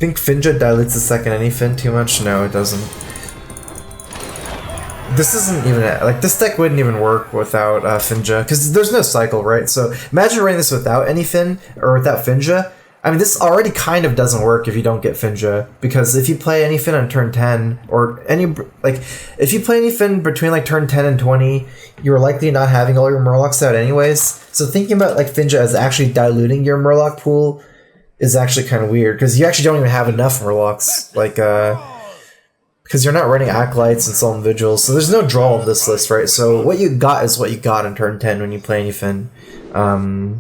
think Finja dilutes the second any fin too much? No, it doesn't. This isn't even like this deck wouldn't even work without Finja because there's no cycle, right? So imagine running this without any fin or without Finja. I mean, this already kind of doesn't work if you don't get Finja, because if you play any fin on turn 10 or if you play any fin between like turn 10 and 20, you're likely not having all your murlocs out anyways. So thinking about like Finja as actually diluting your murloc pool is actually kind of weird, because you actually don't even have enough murlocs, like because you're not running acolytes and solemn vigils, so there's no draw on this list, right? So what you got is what you got in turn 10 when you play any fin. I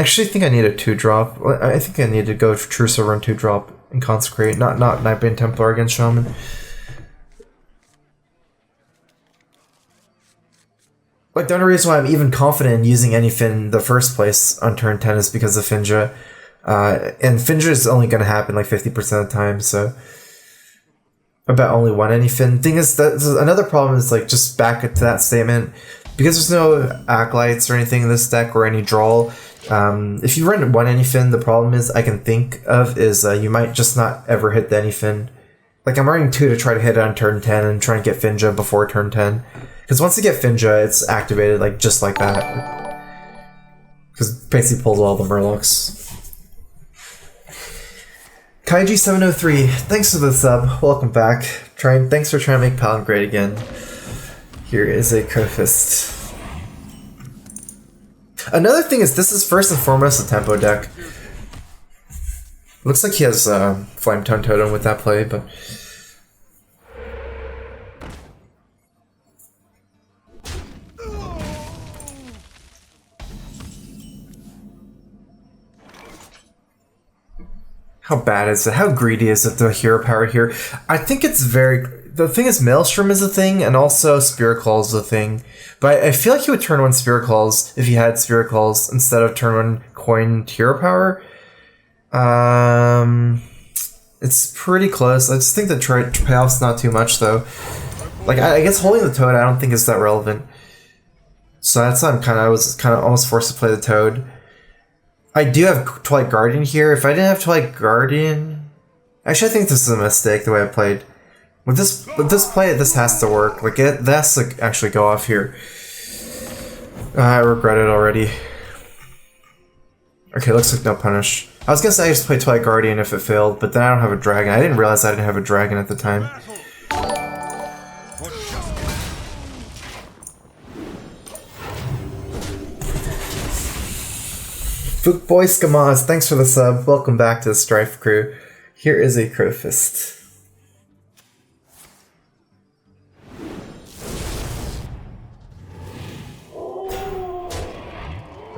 actually think I need a 2-drop. I think I need to go for True Silver and 2-drop and Consecrate, not Nightbane Templar against Shaman. Like, the only reason why I'm even confident in using any fin in the first place on turn 10 is because of Finja. And Finja is only going to happen like 50% of the time, so I bet only one any fin. Thing is, that another problem is, like, just back to that statement, because there's no acolytes or anything in this deck or any draw. If you run one any fin, the problem is I can think of is you might just not ever hit the any fin. Like, I'm running 2 to try to hit it on turn 10 and try and get Finja before turn 10. Because once you get Finja, it's activated like just like that. Because it basically pulls all the murlocs. Kaiji703, thanks for the sub. Welcome back. Thanks for trying to make Paladin great again. Here is a Crowfist. Another thing is, this is first and foremost a tempo deck. Looks like he has Flame Tone Totem with that play, but how bad is it? How greedy is it, the hero power here? I think it's very... The thing is, Maelstrom is a thing, and also Spirit Claw is a thing. But I feel like he would turn 1 Spirit Claws if he had Spirit Claws instead of turn 1 Coin hero power. It's pretty close. I just think the payoff's not too much, though. Like, I guess holding the Toad I don't think is that relevant. So that's why I was kind of almost forced to play the Toad. I do have Twilight Guardian here. If I didn't have Twilight Guardian... Actually, I think this is a mistake, the way I played. With this play, this has to work. Like, it has to actually go off here. I regret it already. Okay, looks like no punish. I was gonna say I just play Twilight Guardian if it failed, but then I don't have a dragon. I didn't realize I didn't have a dragon at the time. Bookboy Skamaz, thanks for the sub. Welcome back to the StrifeCro. Here is a Crowfist.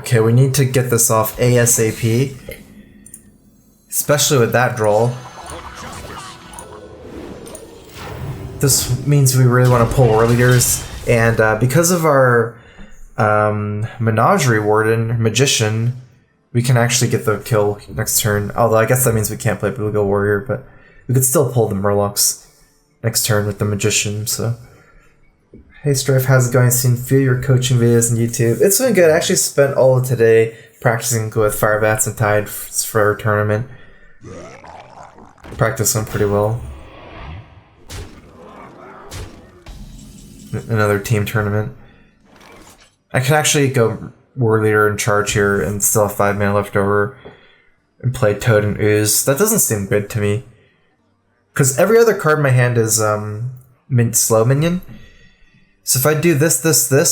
Okay, we need to get this off ASAP. Especially with that draw. This means we really want to pull war leaders, and because of our Menagerie Warden, Magician, we can actually get the kill next turn. Although I guess that means we can't play Bluegill Warrior, but we could still pull the Murlocs next turn with the Magician, so... Hey Strife, how's it going? I've seen a few of your coaching videos on YouTube. It's been good. I actually spent all of today practicing with Firebats and Tide for our tournament. Practiced them pretty well. Another team tournament. I could actually go War Leader in charge here and still have 5 mana left over and play Toad and Ooze. That doesn't seem good to me. Because every other card in my hand is slow minion. So if I do this,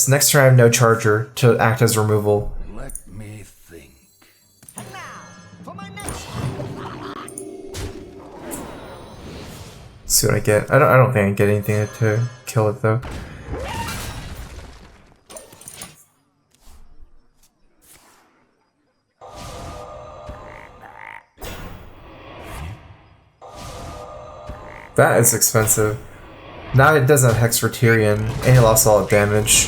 next turn I have no charger to act as removal. Let me think. See what I get. I don't think I get anything to kill it though. That is expensive. Now it doesn't have Hex for Tyrion, and he lost all its damage.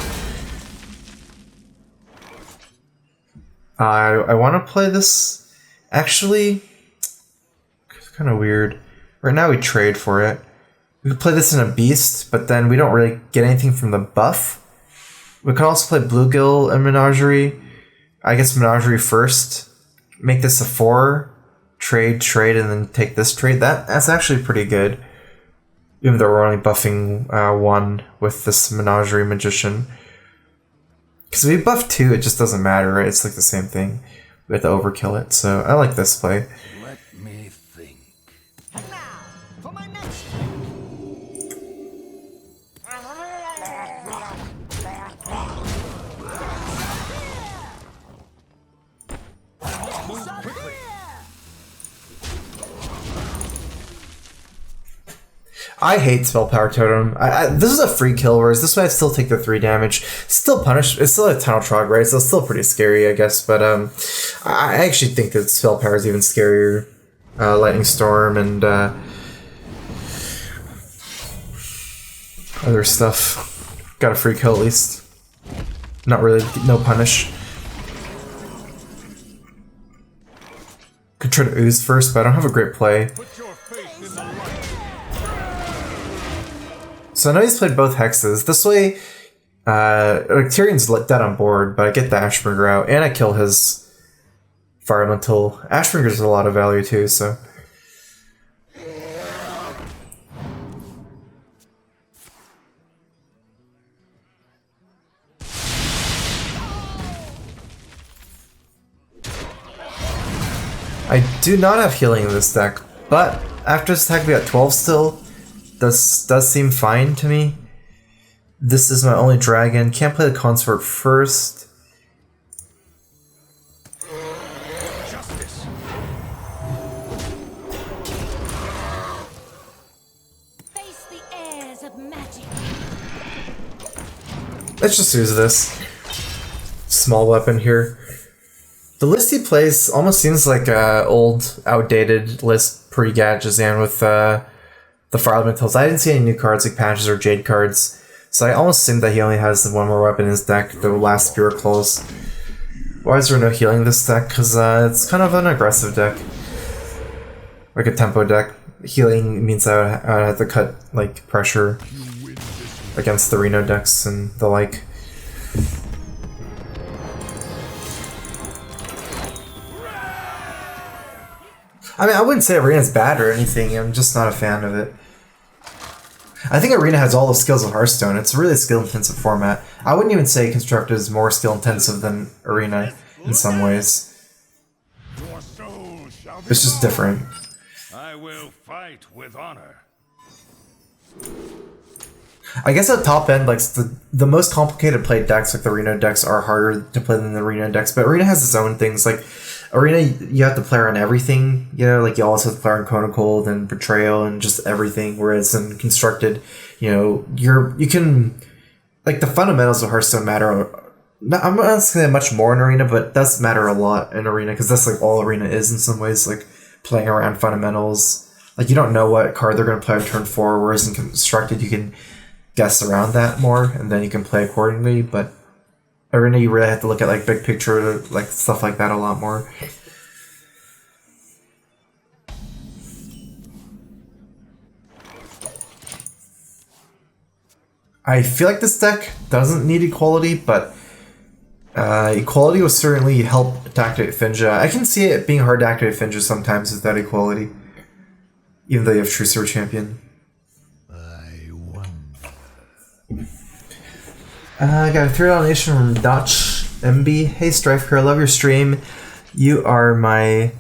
I want to play this. Actually, it's kind of weird. Right now we trade for it. We could play this in a Beast, but then we don't really get anything from the buff. We could also play Bluegill and Menagerie. I guess Menagerie first, make this a 4 trade, and then take this trade. That's actually pretty good. Even though we're only buffing 1 with this Menagerie Magician. Because if we buff 2, it just doesn't matter, right? It's like the same thing. We have to overkill it, so I like this play. Let me think. Now, for my next I hate Spell Power Totem. This is a free kill, whereas this way I'd still take the 3 damage. Still punish. It's still a Tunnel Trog, right? So it's still pretty scary, I guess. But I actually think that Spell Power is even scarier. Lightning Storm and other stuff. Got a free kill at least. Not really, no punish. Could try to ooze first, but I don't have a great play. So I know he's played both hexes. This way, Tyrion's dead on board, but I get the Ashbringer out, and I kill his Fire Elemental. Ashbringer's a lot of value too, so. I do not have healing in this deck, but after this attack we got 12 still. Does seem fine to me. This is my only dragon. Can't play the consort first. Justice. face the airs of magic. Let's just use this small weapon here. The list he plays almost seems like a old, outdated list pre-Gadgetzan with the Fire Elementals. I didn't see any new cards like Patches or Jade cards, so I almost assumed that he only has one more weapon in his deck, the last Spirit Claws. Why is there no healing in this deck? Because it's kind of an aggressive deck. Like a tempo deck. Healing means I would have to cut like pressure against the Reno decks and the like. I mean, I wouldn't say Arena's bad or anything, I'm just not a fan of it. I think Arena has all the skills of Hearthstone. It's a really skill-intensive format. I wouldn't even say Constructed is more skill-intensive than Arena in some ways. It's just different. I will fight with honor. I guess at top end, like the most complicated played decks, like the Reno decks, are harder to play than the Arena decks. But Arena has its own things. Like Arena, you have to play around everything. You know, like you also have to play around Cone of Cold and Betrayal and just everything. Whereas in Constructed, you know, you can like the fundamentals of Hearthstone matter. I'm not saying much more in Arena, but it does matter a lot in Arena because that's like all Arena is in some ways. Like playing around fundamentals. Like you don't know what card they're going to play on turn 4. Whereas in Constructed, you can guess around that more, and then you can play accordingly. But Arena, you really have to look at like big picture, like stuff like that a lot more. I feel like this deck doesn't need equality, but equality will certainly help activate Finja. I can see it being hard to activate Finja sometimes without equality, even though you have True Super Champion. I got a $3 donation from Dutch MB. Hey StrifeCro, I love your stream. You are my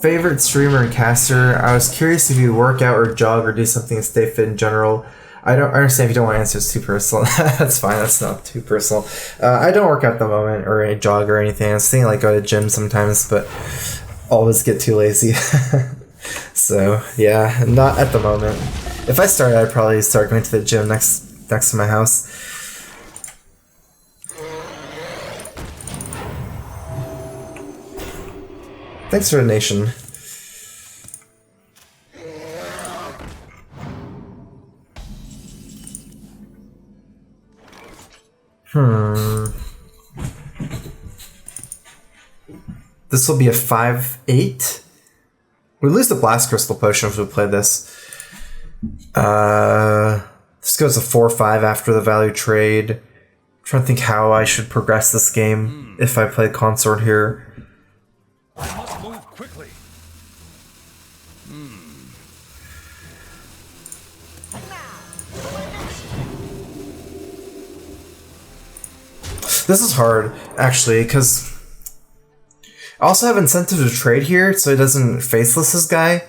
favorite streamer and caster. I was curious if you work out or jog or do something to stay fit in general. I understand if you don't want to answer, it's too personal. That's fine, that's not too personal. I don't work out at the moment or a jog or anything. I was thinking like go to the gym sometimes, but always get too lazy. So yeah, not at the moment. If I started, I'd probably start going to the gym next to my house. Thanks for the donation. This will be a 5/8. We lose the Blast Crystal Potion if we play this. This goes to 4/5 after the value trade. I'm trying to think how I should progress this game if I play Consort here. This is hard, actually, because I also have incentive to trade here, so he doesn't faceless this guy.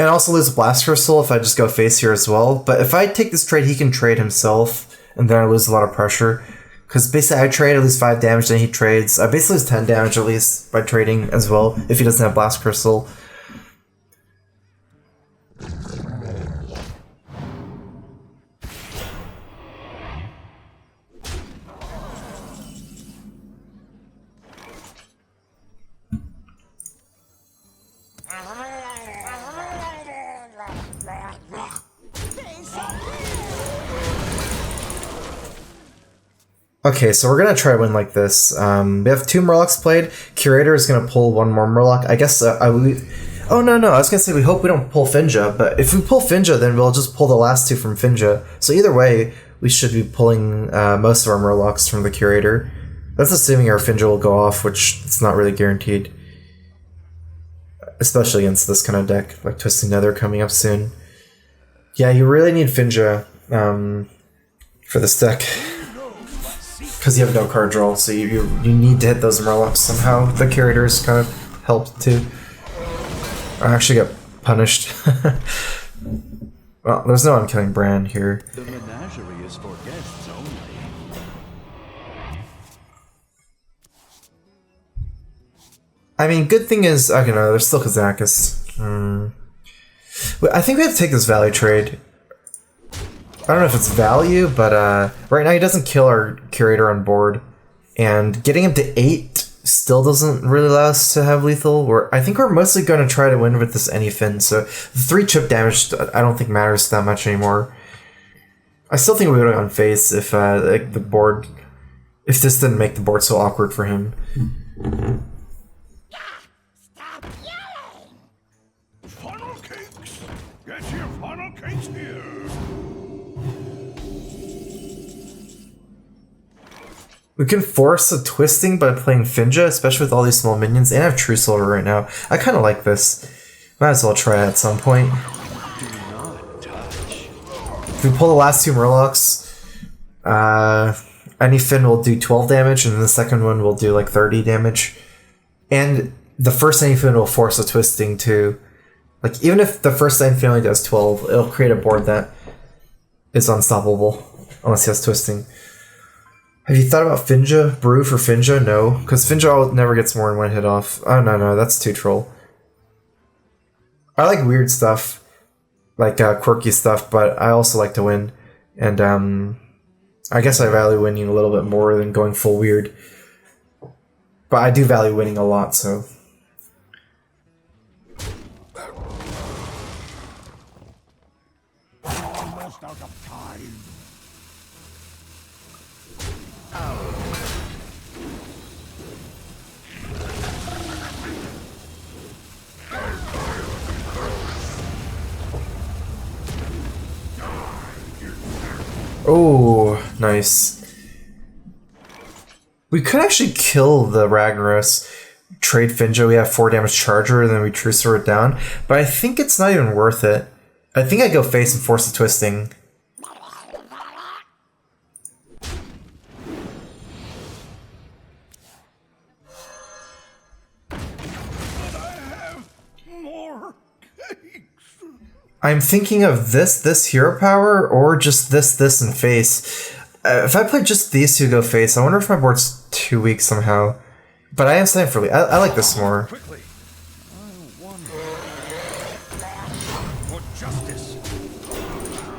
And also lose a Blast Crystal if I just go face here as well. But if I take this trade, he can trade himself, and then I lose a lot of pressure. Because basically I trade, I lose 5 damage, then he trades. I basically lose 10 damage at least by trading as well, if he doesn't have Blast Crystal. Okay, so we're gonna try to win like this. We have 2 Murlocs played. Curator is gonna pull 1 more Murloc. I guess oh no, I was gonna say we hope we don't pull Finja, but if we pull Finja, then we'll just pull the last 2 from Finja. So either way, we should be pulling most of our Murlocs from the Curator. That's assuming our Finja will go off, which it's not really guaranteed. Especially against this kind of deck, like Twisting Nether coming up soon. Yeah, you really need Finja for this deck. Because you have no card draw, so you need to hit those Murlocs somehow. The Curators kind of helped too. I actually got punished. Well, there's no unkilling Bran here. The menagerie is for guests only. I mean, good thing is, I don't know, there's still Kazakis. I think we have to take this value trade. I don't know if it's value, but right now he doesn't kill our Curator on board. And getting him to 8 still doesn't really allow us to have lethal. I think we're mostly going to try to win with this Anyfin, so the 3 chip damage I don't think matters that much anymore. I still think we would have gone face if like the board, if this didn't make the board so awkward for him. Stop yelling! Funnel cakes! Get your funnel cakes here! We can force a twisting by playing Finja, especially with all these small minions, and I have True Silver right now. I kind of like this. Might as well try it at some point. If we pull the last 2 Murlocs, Anyfin will do 12 damage, and the second one will do like 30 damage. And the first Anyfin will force a twisting too. Like, even if the first Anyfin only does 12, it'll create a board that is unstoppable, unless he has twisting. Have you thought about Finja? Brew for Finja? No, because Finja never gets more than 1 hit off. Oh, no, that's too troll. I like weird stuff, like quirky stuff, but I also like to win. And I guess I value winning a little bit more than going full weird. But I do value winning a lot, so... Almost out of time. Oh, nice. We could actually kill the Ragnaros, trade Finja, we have 4 damage Charger, and then we True Sword it down. But I think it's not even worth it. I think I go face and force the twisting. I'm thinking of this hero power, or just this, and face. If I play just these 2 go face, I wonder if my board's too weak somehow. But I am staying for I like this more.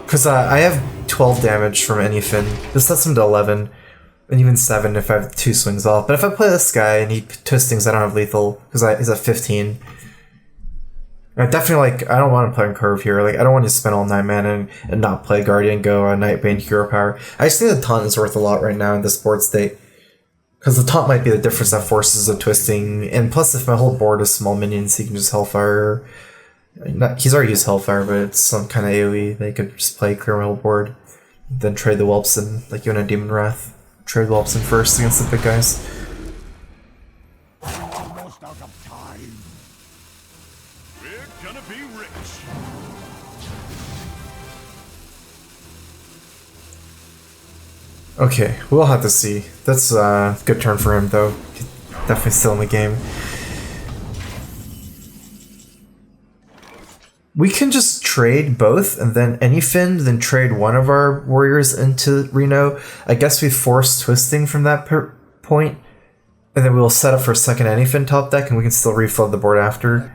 Because I have 12 damage from Anyfin. This sets him to 11. And even 7 if I have 2 swings off. But if I play this guy and he twistings, I don't have lethal, because he's at 15. I definitely I don't want to play on curve here. I don't want to spend all 9 mana and not play Guardian, go Nightbane, Hero Power. I just think the taunt is worth a lot right now in this board state. Because the taunt might be the difference that forces a twisting. And plus, if my whole board is small minions, he can just Hellfire. He's already used Hellfire, but it's some kind of AoE. They could just play, clear my whole board. Then trade the Whelpson, like you and a Demon Wrath. Trade Whelpson first against the big guys. Almost out of time. We're gonna be rich. Okay, we'll have to see. That's a good turn for him, though. He's definitely still in the game. We can just trade both, and then any Fin, then trade one of our warriors into Reno. I guess we force twisting from that point, and then we'll set up for a second Anyfin top deck, and we can still reflood the board after.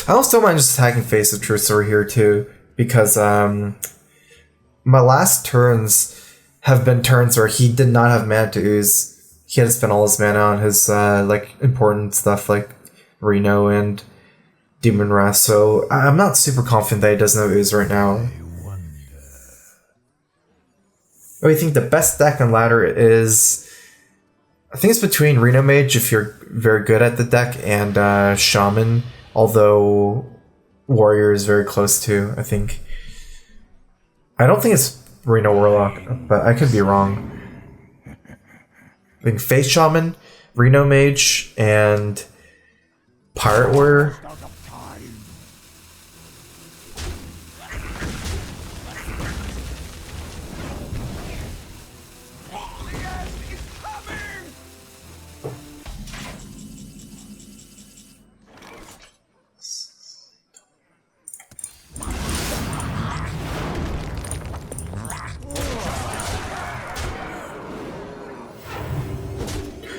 I also don't mind just attacking Face of Truth over here too, because my last turns have been turns where he did not have mana to ooze. He had to spend all his mana on his like important stuff like Reno and Demon Wrath, so I'm not super confident that he doesn't have ooze right now. I think the best deck on ladder is, I think it's between Reno Mage if you're very good at the deck and Shaman. Although Warrior is very close to, I think. I don't think it's Reno Warlock, but I could be wrong. I think Face Shaman, Reno Mage, and Pirate Warrior.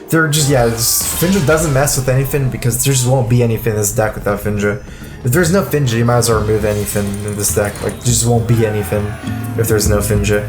They're just, yeah, Finja doesn't mess with anything because there just won't be anything in this deck without Finja. If there's no Finja, you might as well remove anything in this deck. Like, there just won't be anything if there's no Finja.